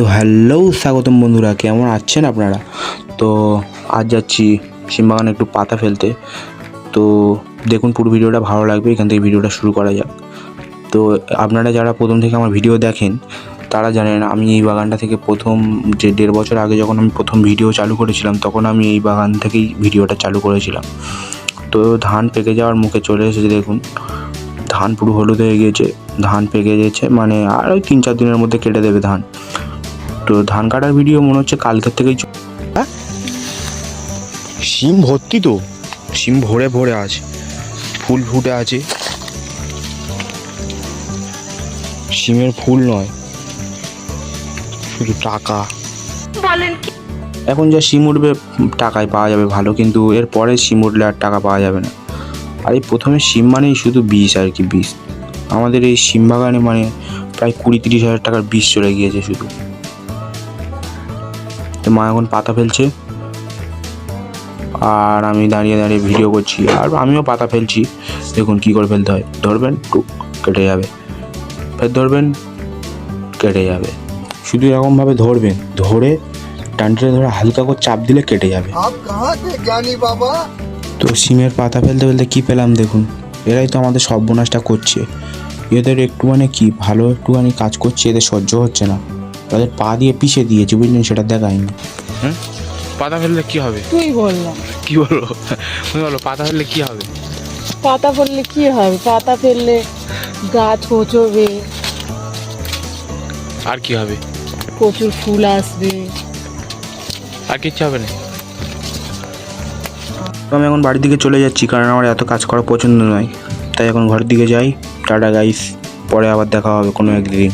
তো হ্যালো স্বাগতম বন্ধুরা, কেমন আছেন আপনারা? তো আজ যাচ্ছি শিম বাগানে একটু পাতা ফেলতে। তো দেখুন পুরো ভিডিওটা, ভালো লাগবে। এখান থেকে ভিডিওটা শুরু করা যাক। তো আপনারা যারা প্রথম থেকে আমার ভিডিও দেখেন তারা জানেন আমি এই বাগানটা থেকে প্রথম যে 1.5 বছর আগে যখন আমি প্রথম ভিডিও চালু করেছিলাম তখন আমি এই বাগান থেকেই ভিডিওটা চালু করেছিলাম। তো ধান পেকে যাওয়ার মুখে চলে এসেছে, দেখুন ধান পুরো হলুদ হয়ে গিয়েছে, ধান পেকে গেছে, মানে আর ওই 3-4 দিনের মধ্যে কেটে দেবে ধান। তো ধান কাটার ভিডিও মনে হচ্ছে কালকের থেকেই শিম ভর্তি, তো শিম ভরে ভরে আছে, ফুল ফুটে আছে, শিমের ফুল নয় শুধু টাকা। এখন যা শিম উঠবে টাকায় পাওয়া যাবে ভালো, কিন্তু এর পরে শিম উঠলে আর টাকা পাওয়া যাবে না। আর এই প্রথমে শিম মানেই শুধু বিষ আর কি, বিষ। আমাদের এই শিম বাগানে মানে প্রায় 20-30 হাজার টাকার বিষ চলে গিয়েছে শুধু। তো মা এখন পাতা ফেলছে আর আমি দাঁড়িয়ে দাঁড়িয়ে ভিডিও করছি, আর আমিও পাতা ফেলছি। দেখুন কী করে ফেলতে হয়, ধরবেন টুক কেটে যাবে, ফের ধরবেন কেটে যাবে। শুধু এরকমভাবে ধরবেন, ধরে টানটে ধরে হালকা করে চাপ দিলে কেটে যাবে। তো শিমের পাতা ফেলতে ফেলতে কী পেলাম দেখুন, এরাই তো আমাদের সর্বনাশটা করছে। এদের একটুখানি কি ভালো একটুখানি কাজ করছে, এদের সহ্য হচ্ছে না, তাদের পা দিয়ে পিষে দিয়েছে, বুঝলেন, সেটা দেখায়নি। হ্যাঁ, পাতা ফেললে কি হবে? তুই বললাম কি বলবো, তুমি বলো পাতা ফেললে কি হবে? পাতা ফেললে কি হবে? পাতা ফেললে গাছ পচবে, আর কি হবে? প্রচুর ফুল আসবে, আর কিচ্ছু হবে না। তো আমি এখন বাড়ির দিকে চলে যাচ্ছি, কারণ আমার এত কাজ করা পছন্দ নয়। তাই এখন ঘরের দিকে যাই। টাটা গাইস, পরে আবার দেখা হবে কোনো একদিন।